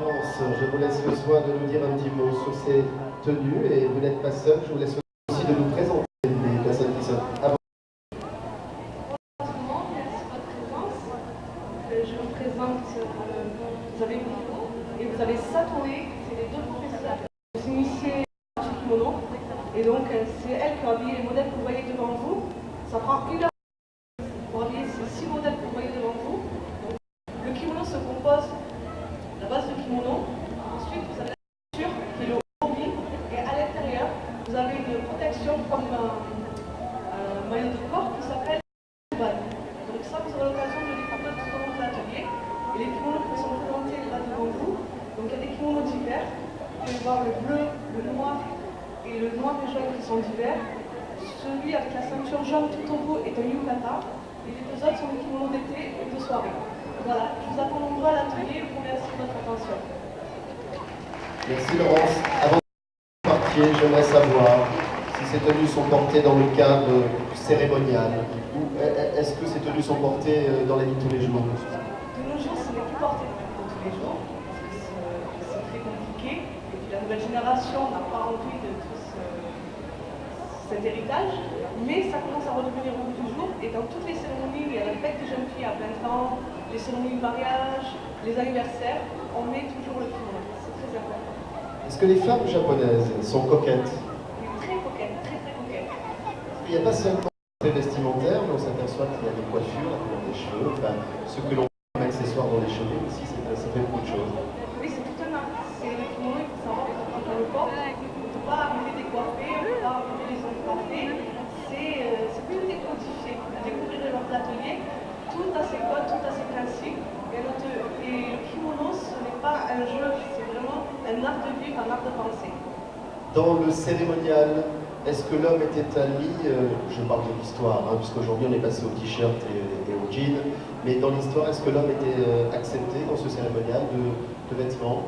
Laurence, je vous laisse le soin de nous dire un petit mot sur ces tenues et vous n'êtes pas seul, je vous laisse aussi de nous présenter les personnes qui sont avant. Merci de votre présence. Je vous présente, vous avez Miko et vous avez Satoe, c'est les deux professeurs. Vous initiez du kimono et donc c'est elle qui a habillé les modèles que vous voyez devant vous. Ça prend 1 heure pour habiller ces 6 modèles que vous voyez devant vous. Donc, le kimono se compose de la base du kimono. Ensuite, vous avez la ceinture qui est le obi et à l'intérieur, vous avez une protection comme un maillot de corps qui s'appelle donc ça, vous aurez l'occasion de découvrir tout au long de l'atelier. Et les kimonos qui sont présentés là devant vous, donc il y a des kimonos divers. Vous pouvez voir le bleu, le noir et le noir et jaune qui sont divers. Celui avec la ceinture jaune tout au bout est un yukata. Et les deux autres sont des kimonos d'été et de soirée. Voilà, je vous attends nombreux à l'atelier. Je vous remercie de votre attention. Merci Laurence. Avant de partir, j'aimerais savoir si ces tenues sont portées dans le cadre cérémonial ou est-ce que ces tenues sont portées dans la vie de tous les jours? De nos jours, ce n'est plus porté de tous les jours, parce que c'est très compliqué. Et puis la nouvelle génération n'a pas envie de tout cet héritage, mais ça commence à redevenir au bout du jour. Et dans toutes les cérémonies, il y a la fête des jeunes filles à 20 ans, les cérémonies de mariage, les anniversaires, on met toujours le kimono. C'est très important. Est-ce que les femmes japonaises sont coquettes? Très coquettes, très coquettes. Il n'y a pas seulement les vestimentaires, mais on s'aperçoit qu'il y a des coiffures, la couleur des cheveux, enfin, ce que l'on met comme accessoire dans les cheveux aussi, ça fait beaucoup de choses. Oui, c'est tout un art. C'est le kimono, il faut savoir que quand on le porte, on ne peut pas arriver décoiffé, on ne peut pas arriver les ongles parfaits. C'est tout décodifié. À découvrir lors de l'atelier, tout a ses codes, tout a ses principes. Et le kimono, ce n'est pas un jeu, c'est vraiment un art de vivre, un art de penser. Dans le cérémonial, est-ce que l'homme était admis, je parle de l'histoire, hein, puisqu'aujourd'hui on est passé au t-shirt et au jean, mais dans l'histoire, est-ce que l'homme était accepté dans ce cérémonial de vêtements?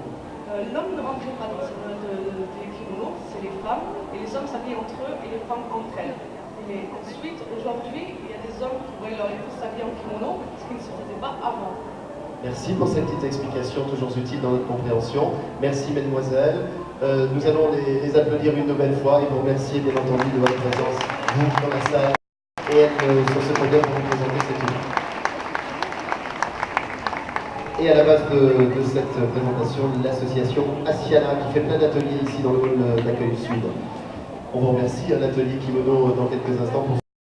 L'homme ne rentrait pas dans le cérémonial des kimonos, c'est les femmes, et les hommes s'habillent entre eux et les femmes entre elles. Mais ensuite, aujourd'hui, il y a des hommes qui voient leur épouse s'habiller en kimono, ce qui ne se faisait pas avant. Merci pour cette petite explication, toujours utile dans notre compréhension. Merci mesdemoiselles. Nous allons les applaudir une nouvelle fois et vous remercier bien entendu de votre présence, vous dans la salle et elles sur ce podium pour vous présenter cette unité. Et à la base de cette présentation, l'association Asiana qui fait plein d'ateliers ici dans le hall d'accueil sud. On vous remercie, un atelier kimono dans quelques instants pour